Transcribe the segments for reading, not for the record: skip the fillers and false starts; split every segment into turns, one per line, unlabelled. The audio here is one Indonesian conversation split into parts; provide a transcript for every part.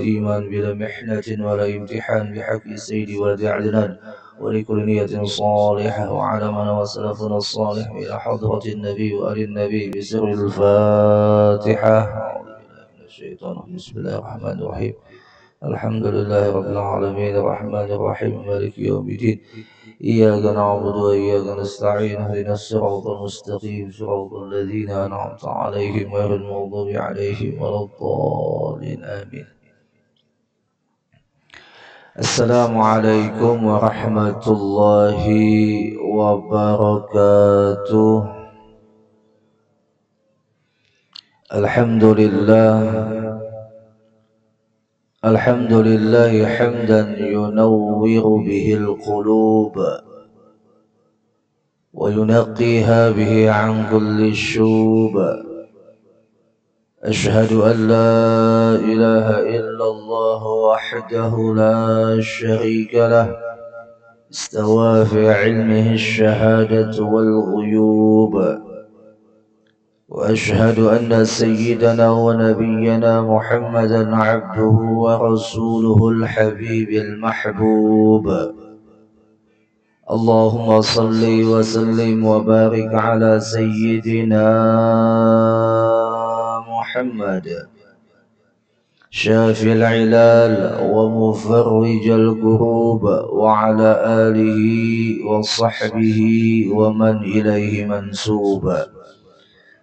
إيمان بلا محنة ولا امتحان بحق سيدي ولد عدنان ولكل نية صالحة وعلى من وسلفنا الصالح إلى حضرة النبي وآل النبي بسر الفاتحة. أعوذ بالله من الشيطان الرجيم. بسم الله الرحمن الرحيم. الحمد لله رب العالمين الرحمن الرحيم مالك يوم الدين إياك نعبد وإياك نستعين اهدنا الصراط المستقيم صراط الذين أنعمت عليهم غير المغضوب عليهم ولا الضالين آمين. السلام عليكم ورحمة الله وبركاته. الحمد لله حمدا ينور به القلوب وينقيها به عن كل الشوب. أشهد أن لا إله إلا الله وحده لا شريك له استوى في علمه الشهادة والغيوب. وأشهد أن سيدنا ونبينا محمدا عبده ورسوله الحبيب المحبوب. اللهم صل وسلم وبارك على سيدنا محمد شافي العلال ومفرج الكروب وعلى آله وصحبه ومن إليه منسوب.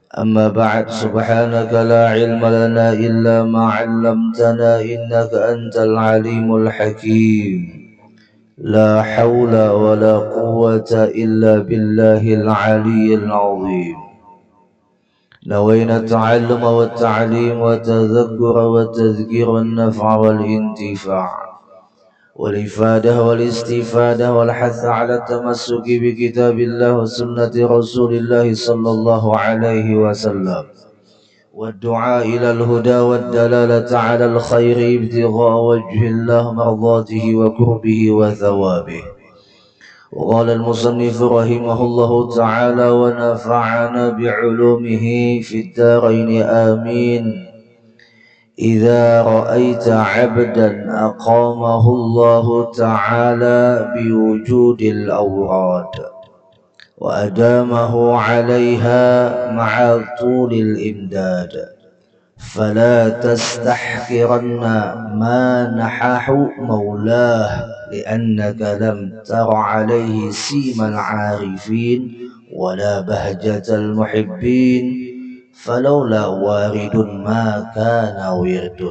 أما بعد، سبحانك لا علم لنا إلا ما علمتنا إنك أنت العليم الحكيم. لا حول ولا قوة إلا بالله العلي العظيم. نوينا التعلم والتعليم والتذكر والتذكير والنفع والانتفاع والإفادة والاستفادة والحث على التمسك بكتاب الله وسنة رسول الله صلى الله عليه وسلم والدعاء إلى الهدى والدلالة على الخير ابتغاء وجه الله مرضاته وقربه وثوابه. وقال المصنف رحمه الله تعالى ونفعنا بعلومه في الدارين آمين. إذا رأيت عبدا أقامه الله تعالى بوجود الأوراد وأدامه عليها مع طول الإمداد فلا تستحقرن ما نحاه مولاه لأنك لم تر عليه سيم العارفين ولا بهجة المحبين فلولا وارد ما كان ورد.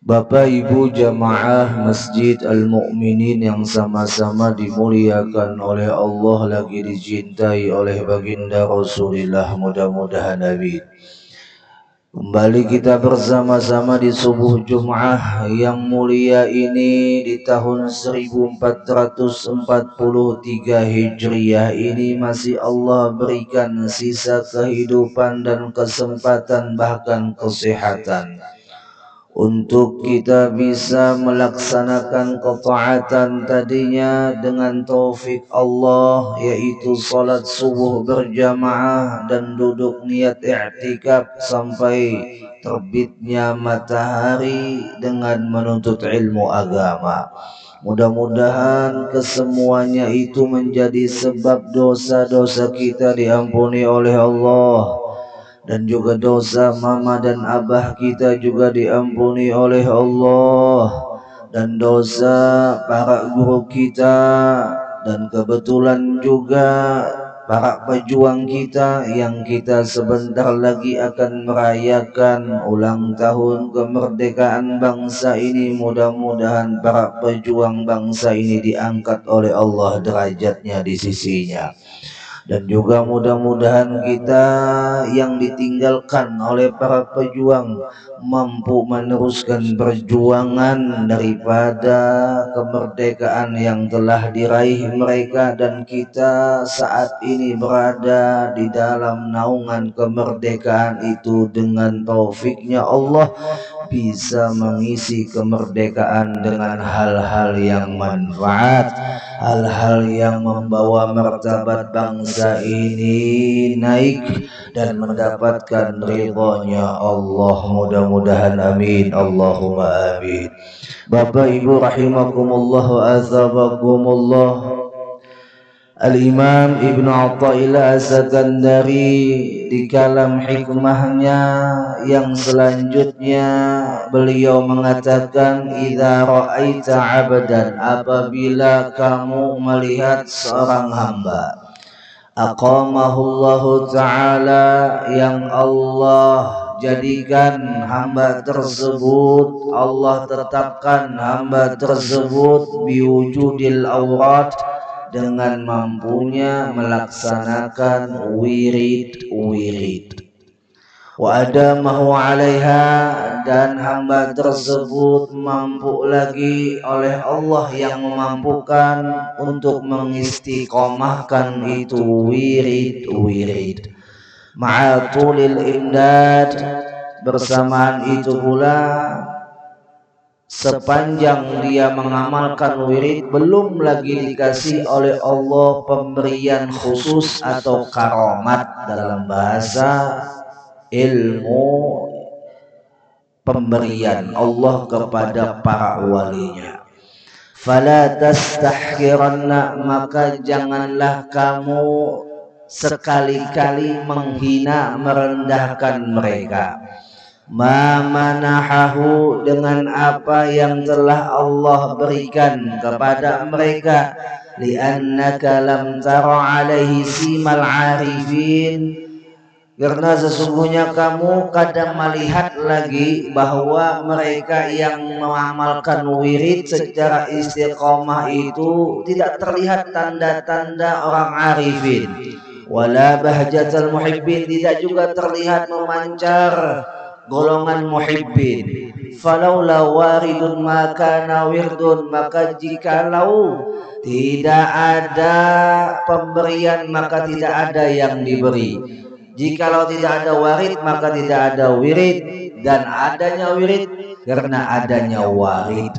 Bapak Ibu jamaah Masjid Al-Mu'minin yang sama-sama dimuliakan oleh Allah, lagi dicintai oleh baginda Rasulullah, mudah-mudahan amin. Kembali kita bersama-sama di subuh Jum'ah yang mulia ini di tahun 1443 Hijriah ini masih Allah berikan sisa kehidupan dan kesempatan bahkan kesehatan untuk kita bisa melaksanakan ketaatan tadinya dengan taufik Allah, yaitu salat subuh berjamaah dan duduk niat i'tikaf sampai terbitnya matahari dengan menuntut ilmu agama. Mudah-mudahan kesemuanya itu menjadi sebab dosa-dosa kita diampuni oleh Allah, dan juga dosa mama dan abah kita juga diampuni oleh Allah, dan dosa para guru kita, dan kebetulan juga para pejuang kita yang kita sebentar lagi akan merayakan ulang tahun kemerdekaan bangsa ini. Mudah-mudahan para pejuang bangsa ini diangkat oleh Allah derajatnya di sisinya. Dan juga mudah-mudahan kita yang ditinggalkan oleh para pejuang mampu meneruskan perjuangan daripada kemerdekaan yang telah diraih mereka, dan kita saat ini berada di dalam naungan kemerdekaan itu dengan taufiknya Allah bisa mengisi kemerdekaan dengan hal-hal yang manfaat, hal-hal yang membawa martabat bangsa ini naik dan mendapatkan ridhonya Allah. Mudah-mudahan amin, Allahumma amin. Bapak Ibu rahimakumullah wa azabakumullah, Al-Imam Ibnu Athaillah As-Sakandari di kalam hikmahnya yang selanjutnya beliau mengatakan, idza ra'aita 'abdan, apabila kamu melihat seorang hamba, aqamahullahu ta'ala, yang Allah jadikan hamba tersebut, Allah tetapkan hamba tersebut biwujudil aurat, dengan mampunya melaksanakan wirid-wirid, wa adamahu 'alaiha, dan hamba tersebut mampu lagi oleh Allah yang memampukan untuk mengistiqomahkan itu wirid-wirid, ma'atulil imdad, bersamaan itu pula sepanjang dia mengamalkan wirid belum lagi dikasih oleh Allah pemberian khusus atau karomat, dalam bahasa ilmu pemberian Allah kepada para walinya. Fala tastahqiranna, maka janganlah kamu sekali-kali menghina merendahkan mereka. Ma manahahu, dengan apa yang telah Allah berikan kepada mereka. Li'annaka lam tara alaihi simal arifin, karena sesungguhnya kamu kadang melihat lagi bahwa mereka yang mengamalkan wirid secara istiqomah itu tidak terlihat tanda-tanda orang arifin. Wala bahjatal muhibbin, tidak juga terlihat memancar golongan muhibbin. Falaula waridun maka nawirdun, maka jikalau tidak ada pemberian maka tidak ada yang diberi. Jikalau tidak ada warid maka tidak ada wirid, dan adanya wirid karena adanya warid.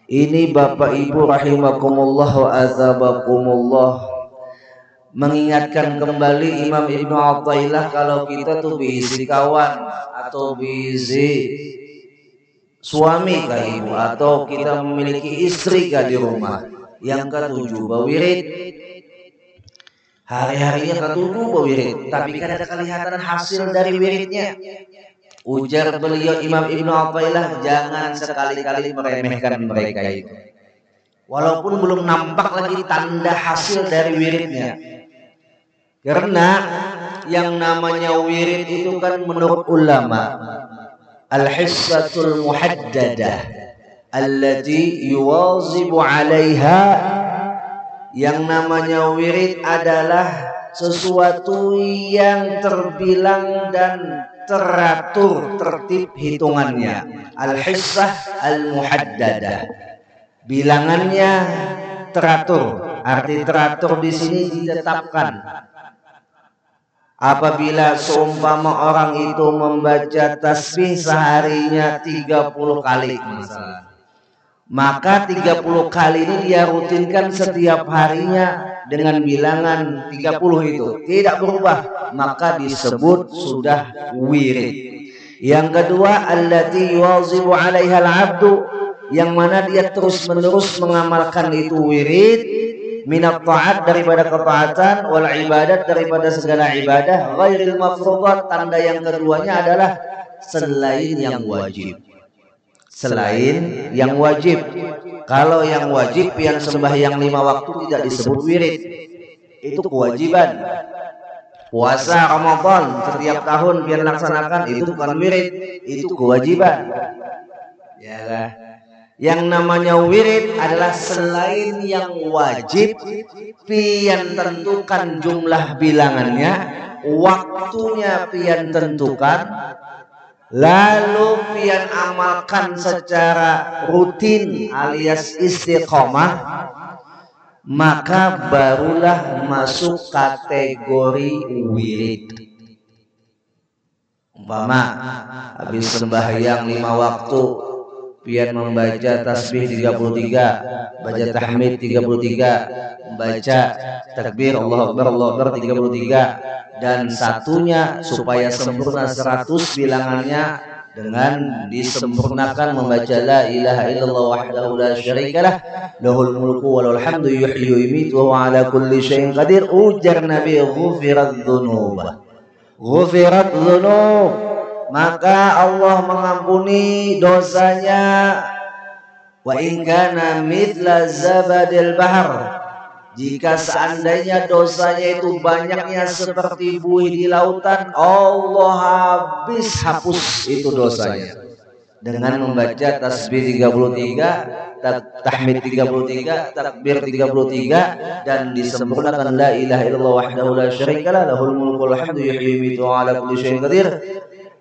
Ini Bapak Ibu rahimakumullah wa azabakumullah, mengingatkan kembali Imam Ibnu Athaillah, kalau kita tuh bisi kawan atau bisi suami kah ibu, atau kita memiliki istri kah di rumah, yang ketujuh bawirid, hari-harinya ketujuh bawirid, tapi kan ada kelihatan hasil dari wiridnya. Ujar beliau Imam Ibnu Athaillah, jangan sekali-kali meremehkan mereka itu, walaupun belum nampak lagi tanda hasil dari wiridnya. Karena yang namanya wirid itu kan menurut ulama al-hissatul muhaddadah allati yuwazibu 'alaiha, yang namanya wirid adalah sesuatu yang terbilang dan teratur tertib hitungannya. Al-hissah al-muhaddadah, bilangannya teratur. Arti teratur di sini ditetapkan. Apabila seumpama orang itu membaca tasbih seharinya 30 kali misalnya, maka 30 kali ini dia rutinkan setiap harinya dengan bilangan 30 itu, tidak berubah, maka disebut sudah wirid. Yang kedua, allati yuwazibu 'alaiha al-'abdu, yang mana dia terus-menerus mengamalkan itu wirid, minat ta'at, daripada ketaatan, wal ibadat, daripada segala ibadah, ghairil mafruḍat, tanda yang keduanya adalah selain yang wajib. Selain yang wajib. Kalau yang wajib yang sembahyang 5 waktu tidak disebut wirid, itu kewajiban. Puasa Ramadan setiap tahun biar laksanakan, itu bukan wirid, itu kewajiban. Ya lah. Yang namanya wirid adalah selain yang wajib, pian tentukan jumlah bilangannya, waktunya pian tentukan, lalu pian amalkan secara rutin alias istiqomah, maka barulah masuk kategori wirid. Umpama habis sembahyang 5 waktu pian membaca tasbih 33, baca tahmid 33, membaca takbir Allahu Akbar 33, dan satunya supaya sempurna 100 bilangannya dengan disempurnakan membaca la ilaha illallah wahdahu la syarikalah lahul mulku wa lahul hamdu yuhyi wa yumiitu wa huwa ala kulli syai'in qadir. Ujar Nabi, ghufirat dzunub, maka Allah mengampuni dosanya. Wa in kana mithla zabadil bahr, jika seandainya dosanya itu banyaknya seperti buih di lautan, Allah hapus itu dosanya dengan membaca tasbih 33, tahmid 33, takbir 33, dan disempurnakan la ilaha illallah wahdahu la syarikalah lahul mulku wal hamdu yuhyi wa yumiitu wa ala kulli syai'in qadir.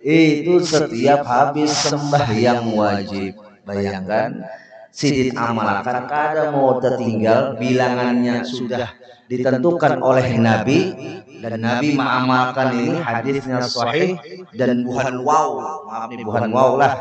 Itu setiap habis sembahyang wajib. Bayangkan sidin amalkan kada mau tertinggal, bilangannya sudah ditentukan oleh Nabi, dan Nabi mengamalkan ini, hadisnya sahih, dan bukan wow, maaf nih bukan wow lah,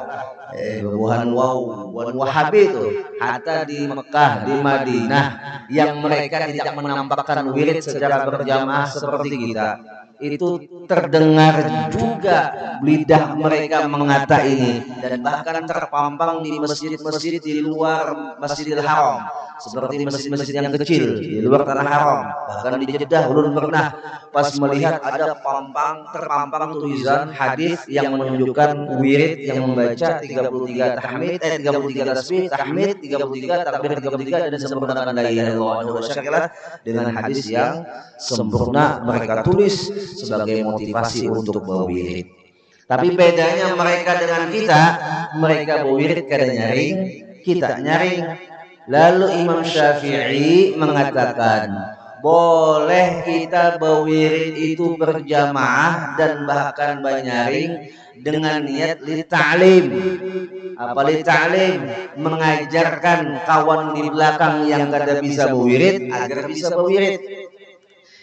bukan wahabi itu, hatta di Mekah, di Madinah yang mereka tidak menampakkan wirid secara berjamaah seperti kita, itu terdengar juga lidah mereka mengata ini, dan bahkan terpampang di masjid-masjid di luar Masjidil Haram, seperti masjid-masjid yang kecil di luar tanah haram. Bahkan di Jeddah ulun pernah pas melihat ada terpampang tulisan hadis yang menunjukkan wirid yang membaca 33 tahmid, 33 tasbih, tahmid 33, takbir 33, dan sempurnakan la ilaha illallah dengan hadis yang sempurna mereka tulis sebagai motivasi untuk berwirid. Tapi bedanya mereka dengan kita, mereka berwirid kada nyaring, kita nyaring. Lalu Imam Syafi'i mengatakan boleh kita berwirid itu berjamaah dan bahkan banyaring dengan niat li ta'lim. Apa li ta'lim? Mengajarkan kawan di belakang yang kada bisa berwirid agar bisa berwirid.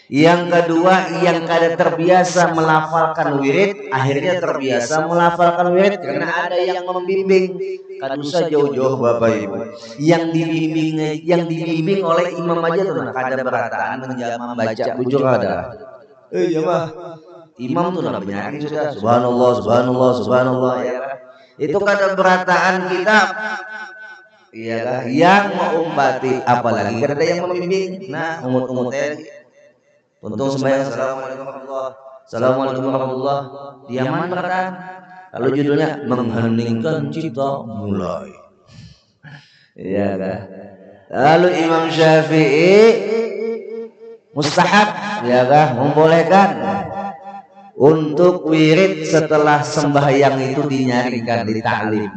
Yang kedua, yang kada terbiasa melafalkan wirid akhirnya terbiasa melafalkan wirid karena ada yang membimbing. Kada usah jauh-jauh Bapak Ibu, yang dibimbing oleh imam aja tuh kada berataan menjama baca bujur ada. Iya mah imam tuh nak banyak sudah subhanallah subhanallah subhanallah ya. Itu kada berataan kitab. Iya kah? Yang mengumpati, apalagi kada ada yang membimbing. Nah, umut-umutnya untung sembahyang Assalamualaikum warahmatullah, diaman berataan. Lalu judulnya mengheningkan cipta mulai. Iya kah? Lalu Imam Syafi'i mustahab, ya kah, membolehkan untuk wirid setelah sembahyang itu dinyaringkan, di ta'lim.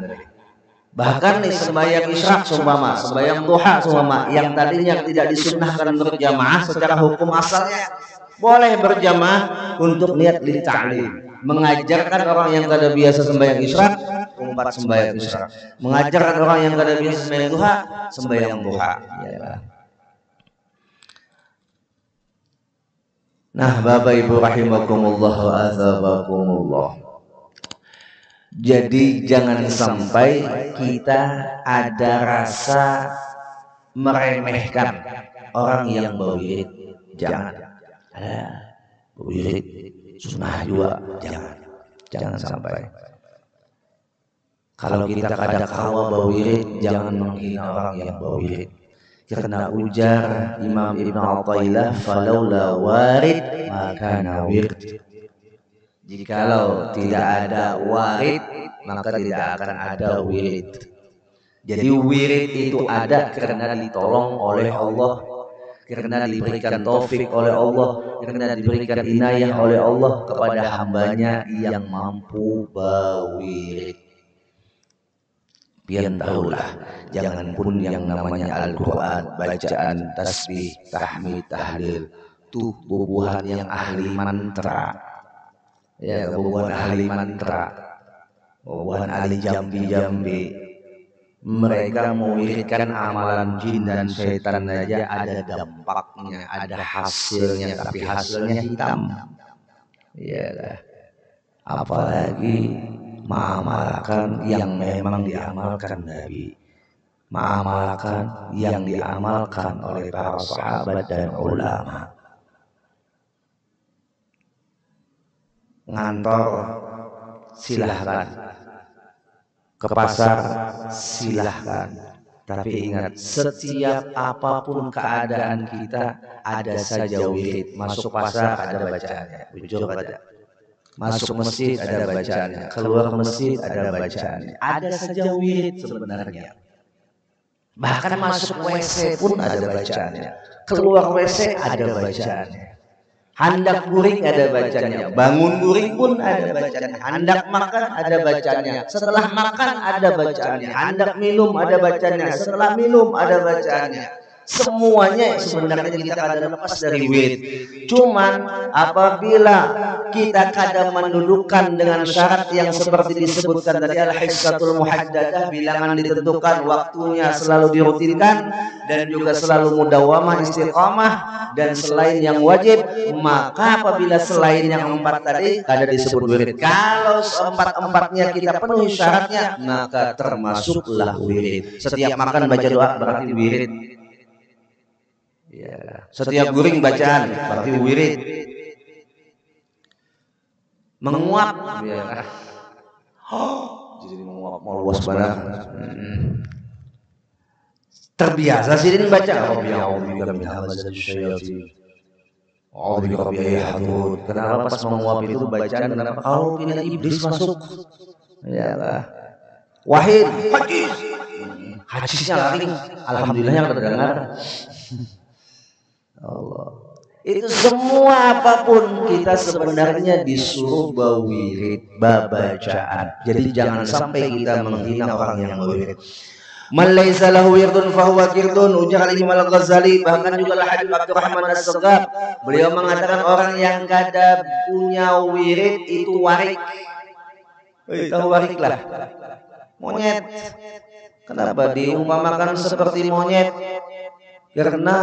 Bahkan nih sembahyang isyraq seumpama, sembahyang duha seumpama, yang tadinya tidak disunnahkan berjamaah secara hukum asalnya boleh berjamaah untuk niat li ta'lim, mengajarkan orang yang kada biasa sembahyang isyraq umpat sembahyang isyraq, mengajarkan orang yang kada biasa sembahyang duha sembahyang duha. Nah, Bapak Ibu rahimakumullah wa azabakumullah. Jadi jangan sampai kita ada rasa meremehkan orang yang berwirid. Jangan. Ada berwirid sunnah juga, jangan sampai. Kalau kita kada kawa berwirid, jangan menghina orang yang berwirid. Karena ujar Imam Ibn Athaillah, falaula warid maka nawir. Jikalau tidak ada warid, maka tidak akan ada wirid. Jadi wirid itu ada karena ditolong oleh Allah, karena diberikan taufik oleh Allah, karena diberikan inayah oleh Allah kepada hambanya yang mampu berwirid. Pian tahulah, jangan pun yang namanya Al-Quran, bacaan, tasbih, tahmid, tahlil, tuh bubuhan yang ahli mantra. Ya, bubuhan ahli mantra, bubuhan ahli jambi-jambi. Mereka mewiridkan amalan jin dan setan saja ada dampaknya, ada hasilnya, tapi hasilnya hitam. Iyalah.
apalagi mengamalkan yang memang diamalkan Nabi, mengamalkan yang diamalkan oleh para sahabat dan ulama. Ngantor silahkan, ke pasar silahkan, tapi ingat, setiap apapun keadaan kita ada saja wirid. Masuk pasar ada bacaannya, bujur ada. Masuk masjid ada bacaannya, keluar masjid ada bacaannya. Ada saja wirid sebenarnya. Bahkan masuk WC pun ada bacaannya, keluar WC ada bacaannya. Hendak guring ada bacanya, bangun guring pun ada bacanya, hendak makan ada bacanya, setelah makan ada bacanya, hendak minum ada bacanya, setelah minum ada bacanya. Semuanya sebenarnya kita kadang lepas dari wirid. Cuman apabila kita kadang mendudukan dengan syarat yang seperti disebutkan tadi, al-hissatul muhaddadah, bilangan ditentukan, waktunya selalu dirutinkan, dan juga selalu mudawamah istiqamah, dan selain yang wajib, maka apabila selain yang 4 tadi ada disebut wirid. Kalau 4-4-nya kita penuhi syaratnya, maka termasuklah wirid. Setiap makan baca doa berarti wirid. Ya, setiap guring bacaan berarti wirid. Menguap, ya. Jadi menguap mau luas banget. Terbiasa sih baca. Kenapa pas menguap itu bacaan? Kenapa? Kalau pilihan iblis masuk, ya lah. Wahid, hadisnya laring. Alhamdulillahnya terdengar. Allah. Itu semua apapun kita sebenarnya disuruh berwirid, bacaan. Jadi jangan sampai kita menghina orang yang berwirid. Man laisa lahu wirdun fahuwa kirdun, ujar Imam Al-Ghazali. Bahkan juga Habib Abdurrahman As-Saghab, beliau mengatakan orang yang kada punya wirid itu warik. Tahu warik lah, monyet. Kenapa diumpamakan seperti monyet? Karena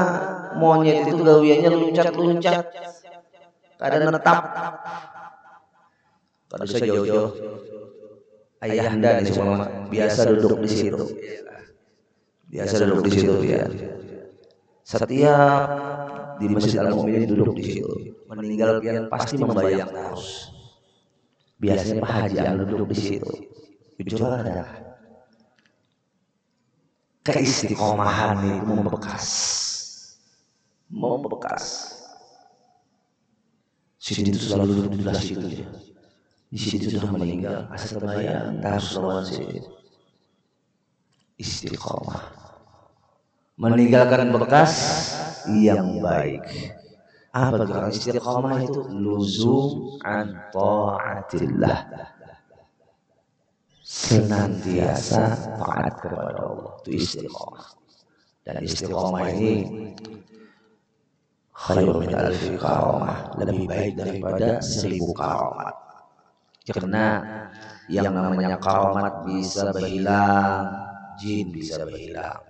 monyet itu gawiannya loncat-loncat, kadang netap. Kalau bisa jauh-jauh, ayahanda nih semua biasa duduk di situ. Biasa duduk di situ ya. Setiap di Masjid Al-Mu'minin duduk di situ. Meninggal pian pasti membayang terus. Biasanya Pak Haji Al duduk di situ. Jujur ada. Keistiqomahan itu membekas. Sini itu selalu duduk di belah situ aja. Di situ sudah meninggal, asal terbayang harus lawan situ. Istiqomah, meninggalkan bekas yang baik. Apa gerak istiqomah itu? Luzum an ta'atillah, senantiasa taat kepada Allah, itu istiqomah. Dan istiqomah ini khairun min alfi karamah, lebih baik daripada 1000 karamat. Karena yang namanya karamat bisa berhilang, jin bisa berhilang.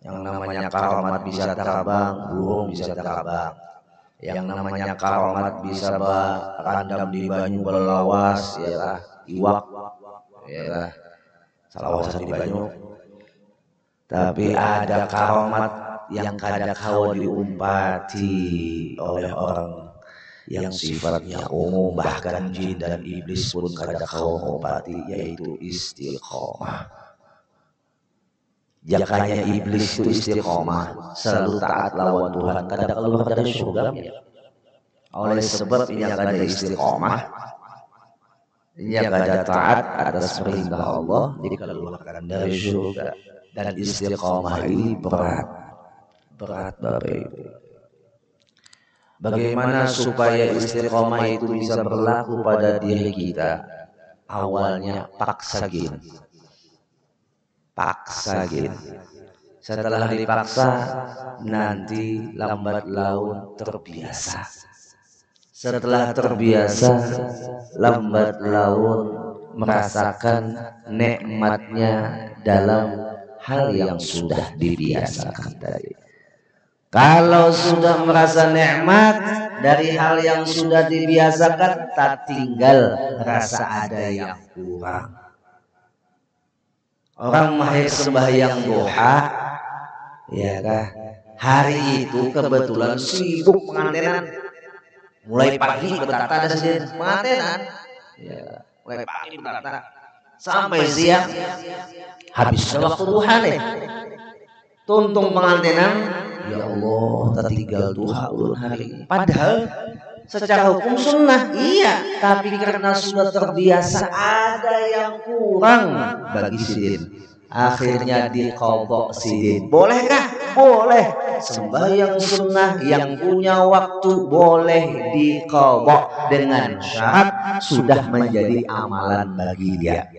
Yang namanya karamat bisa terbang, burung bisa terbang. Yang namanya karamat bisa berandam di banyu berlawas, ialah iwak, ialah salawasan di banyu. Tapi ada karamat yang kada kawa diumpati oleh orang yang sifatnya umum, bahkan jin dan iblis pun kada kawa mengumpati, yaitu istiqomah. Jakanya iblis itu istiqomah, selalu taat lawan Tuhan, kada keluar dari surga. Oleh sebab ia kada istiqomah, ia kada taat atas perintah Allah, jadi keluarkan dari surga. Dan istiqomah ini berat Bapak Ibu. Bagaimana supaya istiqomah itu bisa berlaku pada diri kita? Awalnya paksa gin. Setelah dipaksa, nanti lambat laun terbiasa. Setelah terbiasa, lambat laun merasakan nikmatnya dalam hal yang sudah dibiasakan tadi. Kalau sudah merasa nikmat dari hal yang sudah dibiasakan, tak tinggal rasa ada yang kurang. Orang mahir sembahyang duha, ya kah? Hari itu kebetulan sibuk pengantenan. Mulai pagi bertata ada pengantenan. Ya, mulai pagi bertata sampai siang. Habis waktu duha nih. Tuntung pengantenan, ya Allah, tertinggal duha ulun hari. Padahal secara hukum sunnah, iya, tapi karena sudah terbiasa ada yang kurang bagi sidin. Akhirnya diqadha sidin. Bolehkah? Boleh. Sembahyang sunnah yang punya waktu boleh diqadha dengan syarat sudah menjadi amalan bagi dia.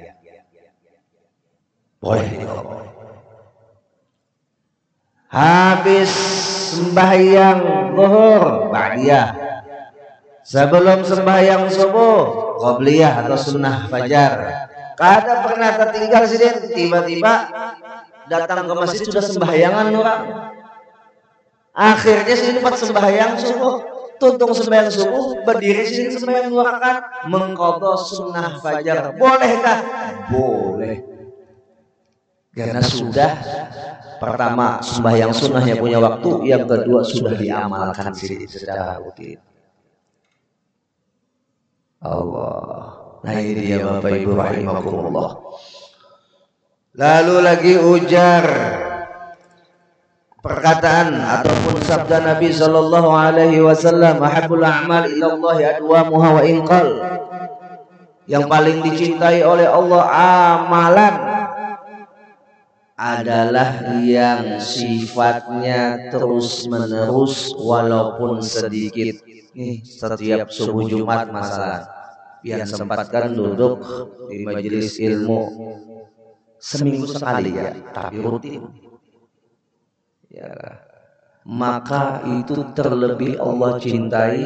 Boleh diqadha. Habis sembahyang zuhur ba'diyah, sebelum sembahyang subuh qabliyah atau sunnah fajar. Kadang pernah tertinggal sidin, tiba-tiba datang ke masjid sudah sembahyangan orang. Akhirnya sidin sempat sembahyang subuh, tuntung sembahyang subuh, berdiri sidin sembahyang 2 rakaat, mengqadha sunnah fajar. Bolehkah? Boleh. Karena sudah pertama sembahyang sunnahnya punya waktu, yang kedua sudah diamalkan secara rutin. Allah. Nah ini dia Bapak Ibu rahimakumullah. Lalu lagi ujar perkataan ataupun sabda Nabi sallallahu alaihi wasallam, ahabbul a'mal ila Allah adwamuha wa inqal. Yang paling dicintai oleh Allah amalan adalah yang sifatnya terus menerus walaupun sedikit. Nih setiap subuh Jumat masalah, yang sempatkan duduk di majelis ilmu seminggu sekali ya, tapi rutin. Ya, maka itu terlebih Allah cintai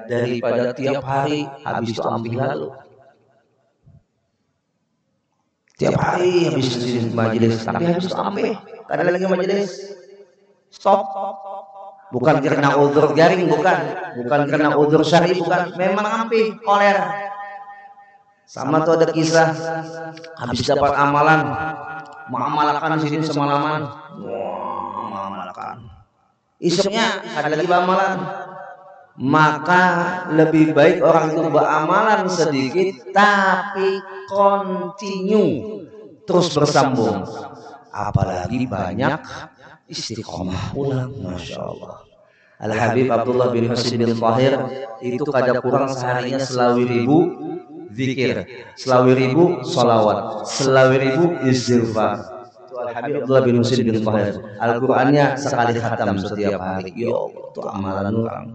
daripada tiap hari habis itu ambil lalu. Tiap hari habis majelis, tapi habis itu ambil. Ada lagi majelis, stop. Bukan karena uzur jaring, bukan karena uzur syar'i, bukan. Memang ambil koler. Sama tuh ada kisah habis dapat amalan, mengamalkan sini semalaman, mengamalkan. Isuknya ada lagi amalan. Maka lebih baik orang itu beramalan sedikit tapi continue, terus bersambung. Apalagi banyak istiqomah pulang, masya Allah. Al Habib Abdullah bin Husain bin Tahir itu kada kurang seharinya selawi ribu zikir, selawi ribu sholawat, selawi ribu istighfar. Al Habib Abdullah bin Husain bin Tahir, Al-Qur'annya sekali khatam setiap hari. Ya Allah, itu amalan orang.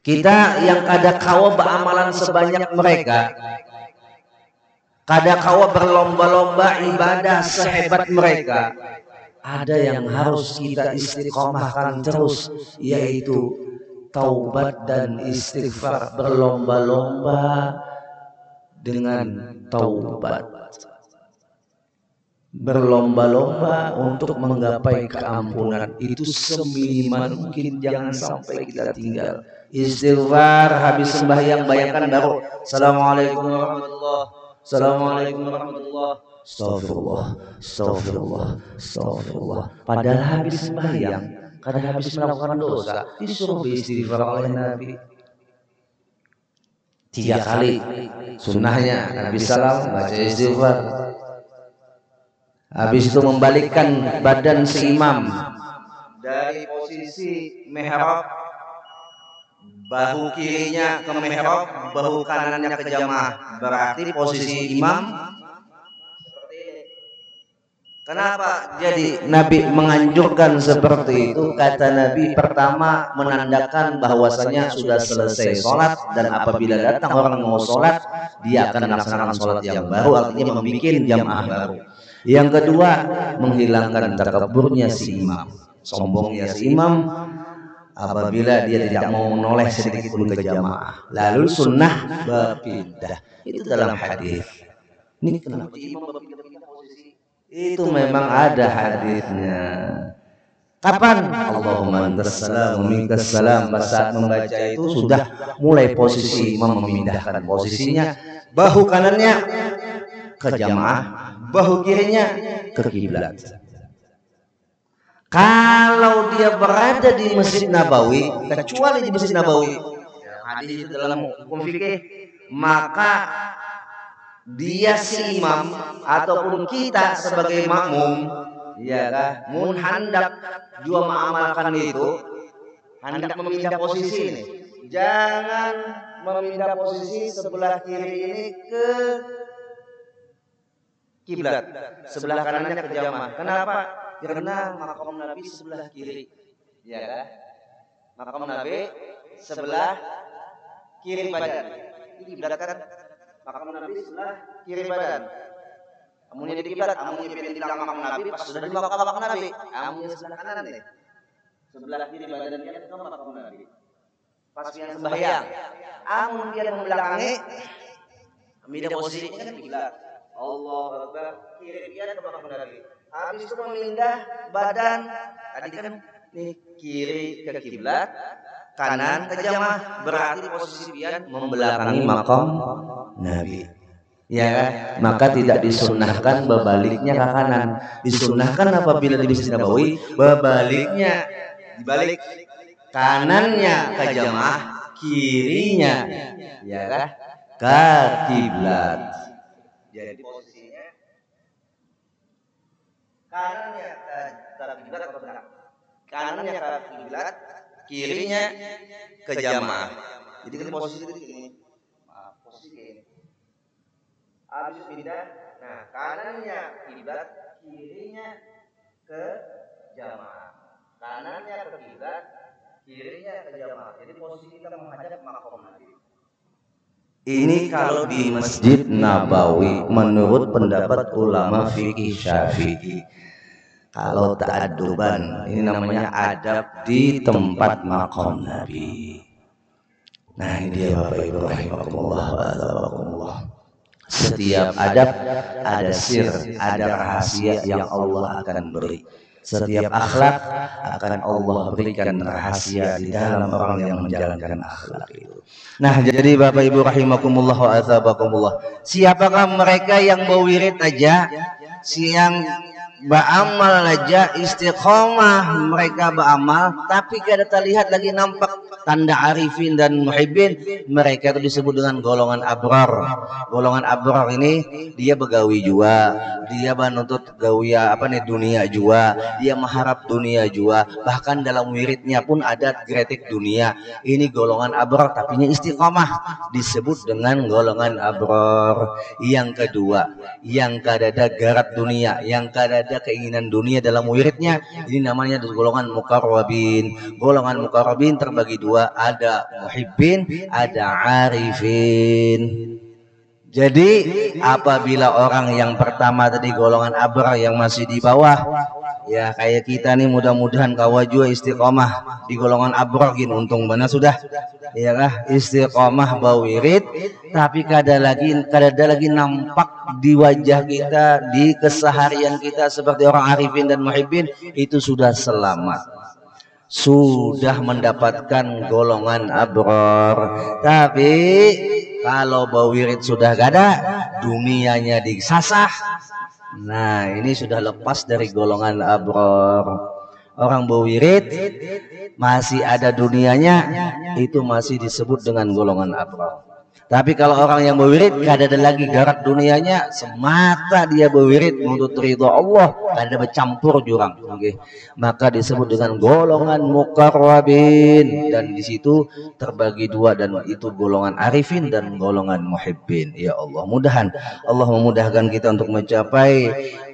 Kita yang kada kawa beramalan sebanyak mereka, kada kawa berlomba-lomba ibadah sehebat mereka, ada yang harus kita istiqomahkan terus, yaitu taubat dan istighfar. Berlomba-lomba dengan taubat, berlomba-lomba untuk menggapai keampunan. Itu seminimal mungkin, jangan sampai kita tinggal. Istighfar habis sembahyang, bayangkan baru assalamualaikum warahmatullahi, assalamualaikum warahmatullahi, astagfirullah, astagfirullah, astagfirullah. Padahal habis sembahyang, karena habis melakukan dosa, disuruh beristighfar oleh Nabi 3 kali. Sunnahnya habis salam baca istighfar. Habis itu membalikkan badan si imam dari posisi mihrab, bahu kirinya ke mihrab, bahu kanannya ke jamaah. Berarti posisi imam seperti ini. Kenapa jadi Nabi menganjurkan seperti itu? Kata Nabi, pertama menandakan bahwasanya sudah selesai sholat, dan apabila datang orang mau sholat, dia akan melaksanakan sholat yang baru, artinya membuat jamaah baru. Yang kedua, menghilangkan takaburnya si imam, sombongnya si imam apabila dia tidak mau menoleh sedikit pun ke jamaah. Lalu sunnah berpindah, itu dalam hadis. Ini kenapa imam berpindah posisi? Itu memang ada hadisnya. Kapan? Allahumma antas salam wa minkas salam. Pada saat membaca itu sudah mulai posisi imam memindahkan posisinya, bahu kanannya ke jamaah, bahu kirinya ke kiblat. Kalau dia berada di Masjid Nabawi, kecuali di Masjid Nabawi, hadis itu dalam hukum fikih, maka dia si imam ataupun kita sebagai makmum, ya kan, mun hendak juga mengamalkan itu, hendak memindah posisi ini, jangan memindah posisi sebelah kiri ini ke kiblat, sebelah kanannya ke jamaah. Kenapa? Karena makam Nabi sebelah kiri, ya kan? Makam Nabi sebelah kiri badan. Ini kiblat kan? Makam Nabi sebelah kiri badan. Amunnya di kiblat, amunnya di belakang makam Nabi, pas sudah di makam Nabi, amunnya sebelah kanan nih. Sebelah kiri badannya itu makam Nabi. Pas dia sembahyang, amun dia membelakangi, memindah posisinya kan kiblat. Allah Akbar, kiri dia ke makam Nabi. Habis itu memindah badan, tadi kan nih kiri ke kiblat, kanan ke jamaah, berarti posisi dia membelakangi makam Nabi. Ya kan? Maka tidak disunnahkan berbaliknya ke kanan. Disunnahkan apabila di Masjid Nabawi berbaliknya, dibalik kanannya ke jamaah, kirinya ya kan ke kiblat. Jadi posisinya kanannya ke kiblat atau belakang? Kanannya ke kiblat, kirinya ke jamaah. Jadi kan posisi itu ini. Posisi ini. Habis pindah, nah kanannya kiblat, kirinya ke jamaah. Kanannya ke kiblat, kirinya ke jamaah. Jadi posisi kita menghadap makam Nabi. Ini kalau di Masjid Nabawi menurut pendapat ulama fikih Syafi'i. Kalau ta'adduban, ini namanya adab di tempat makam Nabi. Nah ini dia Bapak Ibu rahimakumullah wa a'lazakumullah. Setiap adab ada sir, ada rahasia yang Allah akan beri. Setiap akhlak akan Allah berikan rahasia di dalam orang yang menjalankan akhlak itu. Nah, jadi Bapak Ibu rahimakumullah wa azabakumullah. Siapakah mereka yang berwirid aja, siang beramal aja, istiqomah mereka beramal, tapi kada terlihat lagi nampak tanda arifin dan muhibbin, mereka itu disebut dengan golongan abrar. Golongan abrar ini dia begawi juga, dia menuntut gawia dunia juga, dia mengharap dunia juga, bahkan dalam wiridnya pun ada kritik dunia. Ini golongan abrar tapi istiqomah, disebut dengan golongan abrar. Yang kedua, yang kada ada garat dunia, yang kada ada keinginan dunia dalam wiridnya, ini namanya golongan muqarrabin. Golongan muqarrabin terbagi dua, ada muhibbin, ada arifin. Jadi apabila orang yang pertama tadi golongan abrar yang masih di bawah, ya kayak kita nih, mudah-mudahan kawajua istiqomah di golongan abrar gini, untung mana sudah ya kah istiqomah bawirid, tapi kada ada lagi nampak di wajah kita, di keseharian kita seperti orang arifin dan muhibbin, itu sudah selamat, sudah mendapatkan golongan abrar. Tapi kalau bawirid sudah gada, dunianya disasah, nah ini sudah lepas dari golongan abrar. Orang bawirid masih ada dunianya, itu masih disebut dengan golongan abrar. Tapi kalau orang yang berwirid kada ada lagi garat dunianya, semata dia berwirid menuntut ridha Allah, kada bercampur jurang, okay. Maka disebut dengan golongan muqarrabin, dan di situ terbagi dua, dan itu golongan arifin dan golongan muhibbin. Ya Allah, Allah memudahkan kita untuk mencapai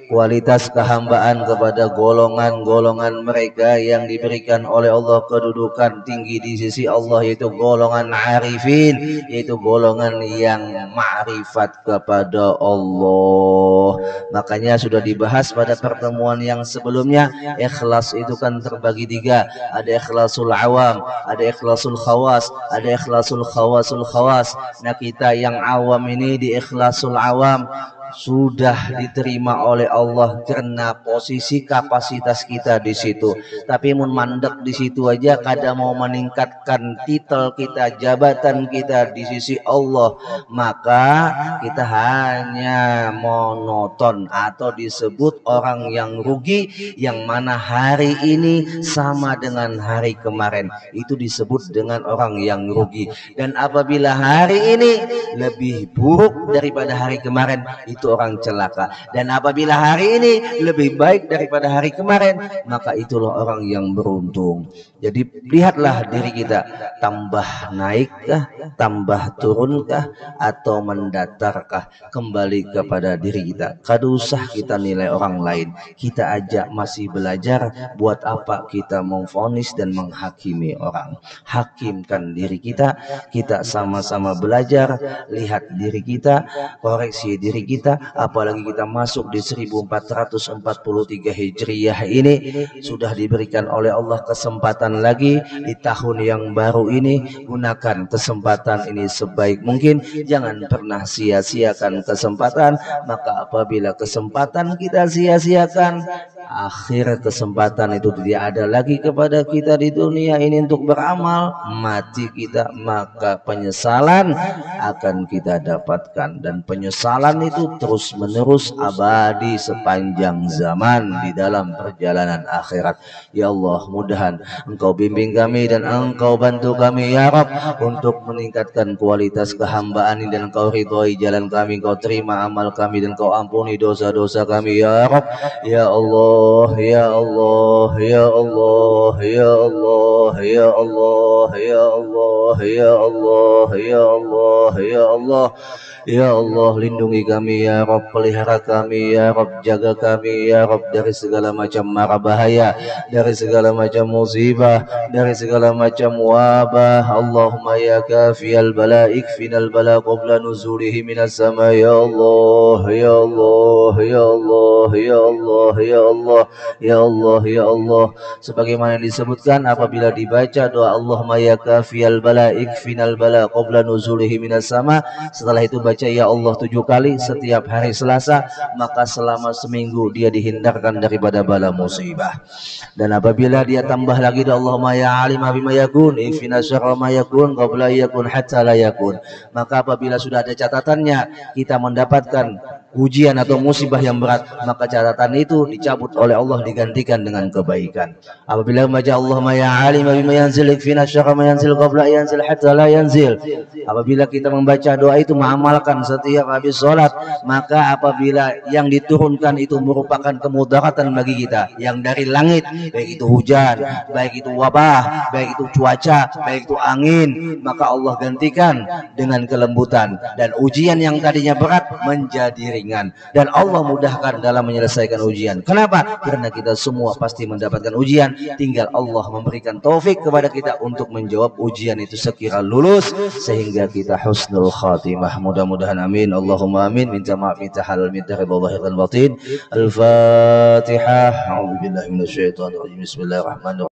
kualitas kehambaan kepada golongan-golongan mereka yang diberikan oleh Allah kedudukan tinggi di sisi Allah, yaitu golongan arifin, yaitu golongan yang ma'rifat kepada Allah. Makanya sudah dibahas pada pertemuan yang sebelumnya, ikhlas itu kan terbagi tiga, ada ikhlasul awam, ada ikhlasul khawas, ada ikhlasul khawasul khawas. Nah kita yang awam ini di ikhlasul awam, sudah diterima oleh Allah karena posisi kapasitas kita di situ. Tapi mun mandek di situ aja kada mau meningkatkan titel kita, jabatan kita di sisi Allah, maka kita hanya monoton atau disebut orang yang rugi, yang mana hari ini sama dengan hari kemarin, itu disebut dengan orang yang rugi. Dan apabila hari ini lebih buruk daripada hari kemarin, itu orang celaka. Dan apabila hari ini lebih baik daripada hari kemarin, maka itulah orang yang beruntung. Jadi lihatlah diri kita, tambah naikkah, tambah turunkah, atau mendatarkah? Kembali kepada diri kita. Kada usah kita nilai orang lain, kita aja masih belajar. Buat apa kita memvonis dan menghakimi orang? Hakimkan diri kita, kita sama-sama belajar. Lihat diri kita, koreksi diri kita. Apalagi kita masuk di 1443 Hijriyah ini, sudah diberikan oleh Allah kesempatan lagi di tahun yang baru ini. Gunakan kesempatan ini sebaik mungkin, jangan pernah sia-siakan kesempatan. Maka apabila kesempatan kita sia-siakan, akhir kesempatan itu tidak ada lagi kepada kita di dunia ini untuk beramal, mati kita, maka penyesalan akan kita dapatkan. Dan penyesalan itu terus menerus abadi sepanjang zaman di dalam perjalanan akhirat. Ya Allah, mudahan Engkau bimbing kami dan Engkau bantu kami ya Rabb untuk meningkatkan kualitas kehambaan ini, dan Engkau ridhoi jalan kami, Engkau terima amal kami, dan Engkau ampuni dosa-dosa kami ya Rabb. Ya Allah, ya Allah, ya Allah, ya Allah, ya Allah, ya Allah, ya Allah, ya Allah, ya Allah. Ya Allah, lindungi kami ya Rabb, pelihara kami ya Rabb, jaga kami ya Rabb dari segala macam mara bahaya, dari segala macam musibah, dari segala macam wabah. Allahumma ya kafiyal bala, ikfinal bala qabla nuzulihi minas sama. Ya Allah, ya Allah, ya Allah, ya Allah, ya Allah, ya Allah, ya Allah. Sebagaimana yang disebutkan apabila dibaca doa Allahumma ya kafiyal bala, ikfinal bala qabla nuzulihi minas sama, setelah itu baca ya Allah 7 kali setiap hari Selasa, maka selama seminggu dia dihindarkan daripada bala musibah. Dan apabila dia tambah lagi doa Allahumma ya alim bima yakun, ifina syarra ma yakun qabla yakun hatta la yakun, maka apabila sudah ada catatannya kita mendapatkan ujian atau musibah yang berat, maka catatan itu dicabut oleh Allah, digantikan dengan kebaikan. Apabila membaca Allahumma ya alim bima yanzil, ikfina syarra ma yanzil qabla yanzil hatta la yanzil, apabila kita membaca doa itu mengamalkan setiap habis sholat, maka apabila yang diturunkan itu merupakan kemudaratan bagi kita, yang dari langit, baik itu hujan, baik itu wabah, baik itu cuaca, baik itu angin, maka Allah gantikan dengan kelembutan, dan ujian yang tadinya berat menjadi ringan, dan Allah mudahkan dalam menyelesaikan ujian. Kenapa? Karena kita semua pasti mendapatkan ujian, tinggal Allah memberikan taufik kepada kita untuk menjawab ujian itu sekira lulus, sehingga kita husnul khatimah. Mudah-mudahan amin. Allahumma amin. Minta maaf, minta halal, minta ridha zahir dan batin. Al-Fatihah. A'udzubillahi minasyaitonir rajim. Bismillahirrahmanirrahim.